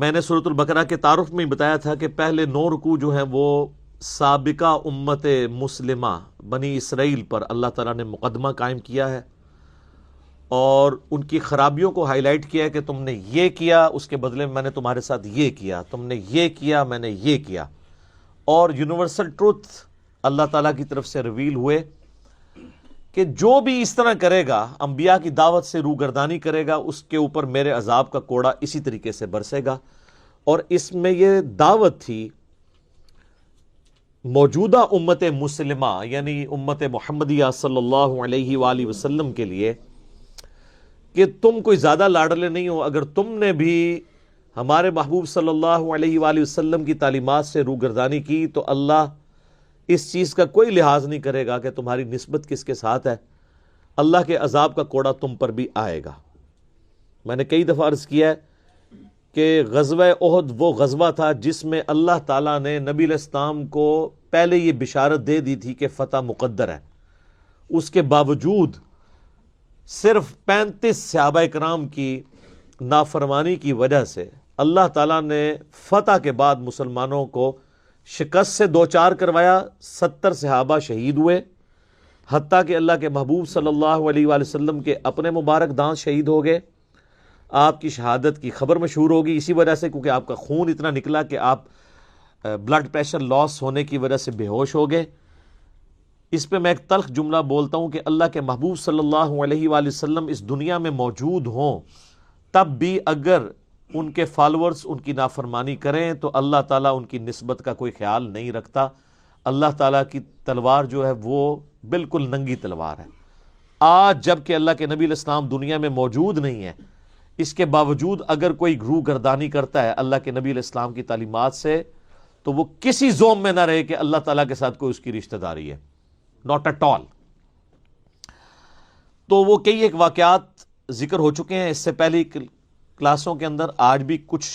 میں نے سورۃ البقرہ کے تعارف میں بتایا تھا کہ پہلے 9 رکوع جو ہیں وہ سابقہ امت مسلمہ بنی اسرائیل پر اللہ تعالیٰ نے مقدمہ قائم کیا ہے اور ان کی خرابیوں کو ہائی لائٹ کیا ہے کہ تم نے یہ کیا، اس کے بدلے میں میں نے تمہارے ساتھ یہ کیا، تم نے یہ کیا، میں نے یہ کیا، اور یونیورسل ٹروتھ اللہ تعالیٰ کی طرف سے ریویل ہوئے کہ جو بھی اس طرح کرے گا، انبیاء کی دعوت سے روگردانی کرے گا، اس کے اوپر میرے عذاب کا کوڑا اسی طریقے سے برسے گا۔ اور اس میں یہ دعوت تھی موجودہ امت مسلمہ یعنی امت محمدیہ صلی اللہ علیہ وآلہ وسلم کے لیے کہ تم کوئی زیادہ لاڈلے نہیں ہو، اگر تم نے بھی ہمارے محبوب صلی اللہ علیہ وآلہ وسلم کی تعلیمات سے روگردانی کی تو اللہ اس چیز کا کوئی لحاظ نہیں کرے گا کہ تمہاری نسبت کس کے ساتھ ہے، اللہ کے عذاب کا کوڑا تم پر بھی آئے گا۔ میں نے کئی دفعہ عرض کیا ہے کہ غزوہ احد وہ غزوہ تھا جس میں اللہ تعالیٰ نے نبی علیہ السلام کو پہلے یہ بشارت دے دی تھی کہ فتح مقدر ہے، اس کے باوجود صرف 35 صحابہ کرام کی نافرمانی کی وجہ سے اللہ تعالیٰ نے فتح کے بعد مسلمانوں کو شکست سے دوچار کروایا، 70 صحابہ شہید ہوئے، حتیٰ کہ اللہ کے محبوب صلی اللہ علیہ وآلہ وسلم کے اپنے مبارک دانت شہید ہو گئے۔ آپ کی شہادت کی خبر مشہور ہوگی اسی وجہ سے کیونکہ آپ کا خون اتنا نکلا کہ آپ بلڈ پریشر لاس ہونے کی وجہ سے بے ہوش ہو گئے۔ اس پہ میں ایک تلخ جملہ بولتا ہوں کہ اللہ کے محبوب صلی اللہ علیہ وآلہ وسلم اس دنیا میں موجود ہوں تب بھی اگر ان کے فالورز ان کی نافرمانی کریں تو اللہ تعالیٰ ان کی نسبت کا کوئی خیال نہیں رکھتا۔ اللہ تعالیٰ کی تلوار جو ہے وہ بالکل ننگی تلوار ہے۔ آج جب کہ اللہ کے نبی علیہ السلام دنیا میں موجود نہیں ہے، اس کے باوجود اگر کوئی روگردانی کرتا ہے اللہ کے نبی علیہ السلام کی تعلیمات سے تو وہ کسی زوم میں نہ رہے کہ اللہ تعالیٰ کے ساتھ کوئی اس کی رشتہ داری ہے، ناٹ ایٹ آل۔ تو وہ کئی ایک واقعات ذکر ہو چکے ہیں اس سے پہلی کلاسوں کے اندر، آج بھی کچھ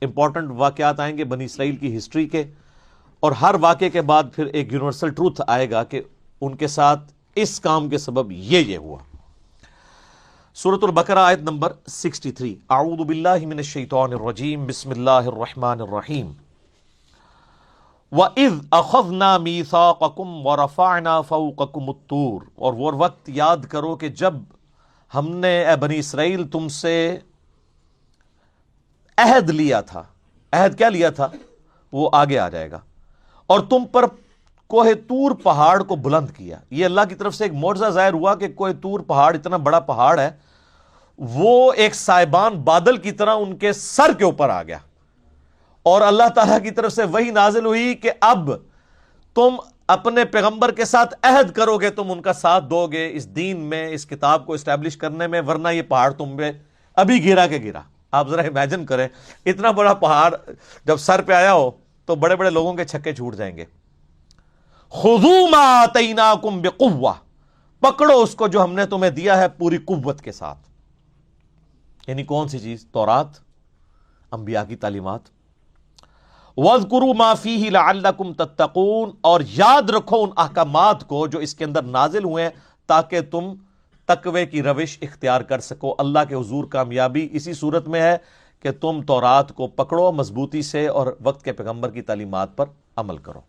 امپورٹنٹ واقعات آئیں گے بنی اسرائیل کی ہسٹری کے، اور ہر واقعے کے بعد پھر ایک یونیورسل ٹروتھ آئے گا کہ ان کے ساتھ اس کام کے سبب یہ ہوا۔ سورۃ البقرہ آیت نمبر 63، اعوذ باللہ من الشیطان الرجیم، بسم اللہ الرحمن الرحیم۔ وَإِذْ أَخَذْنَا مِيثَاقَكُمْ وَرَفَعْنَا فَوْقَكُمُ الطُّورَ، اور وہ وقت یاد کرو کہ جب ہم نے اے بنی اسرائیل تم سے عہد لیا تھا۔ عہد کیا لیا تھا وہ آگے آ جائے گا، اور تم پر کوہ طور پہاڑ کو بلند کیا۔ یہ اللہ کی طرف سے ایک معجزہ ظاہر ہوا کہ کوہ طور پہاڑ اتنا بڑا پہاڑ ہے، وہ ایک سائبان بادل کی طرح ان کے سر کے اوپر آ گیا، اور اللہ تعالیٰ کی طرف سے وحی نازل ہوئی کہ اب تم اپنے پیغمبر کے ساتھ عہد کرو گے، تم ان کا ساتھ دو گے اس دین میں، اس کتاب کو اسٹیبلش کرنے میں، ورنہ یہ پہاڑ تم پہ ابھی گرا کے گرا۔ آپ ذرا امیجن کریں اتنا بڑا پہاڑ جب سر پہ آیا ہو تو بڑے بڑے لوگوں کے چھکے چھوٹ جائیں گے۔ خذوا ما آتیناکم بقوہ، پکڑو اس کو جو ہم نے تمہیں دیا ہے پوری قوت کے ساتھ۔ یعنی کون سی چیز؟ تورات، انبیاء کی تعلیمات۔ وَاذْكُرُوا مَا فِيهِ لَعَلَّكُمْ تَتَّقُونَ، اور یاد رکھو ان احکامات کو جو اس کے اندر نازل ہوئے ہیں تاکہ تم تقوی کی روش اختیار کر سکو۔ اللہ کے حضور کامیابی اسی صورت میں ہے کہ تم تورات کو پکڑو مضبوطی سے اور وقت کے پیغمبر کی تعلیمات پر عمل کرو۔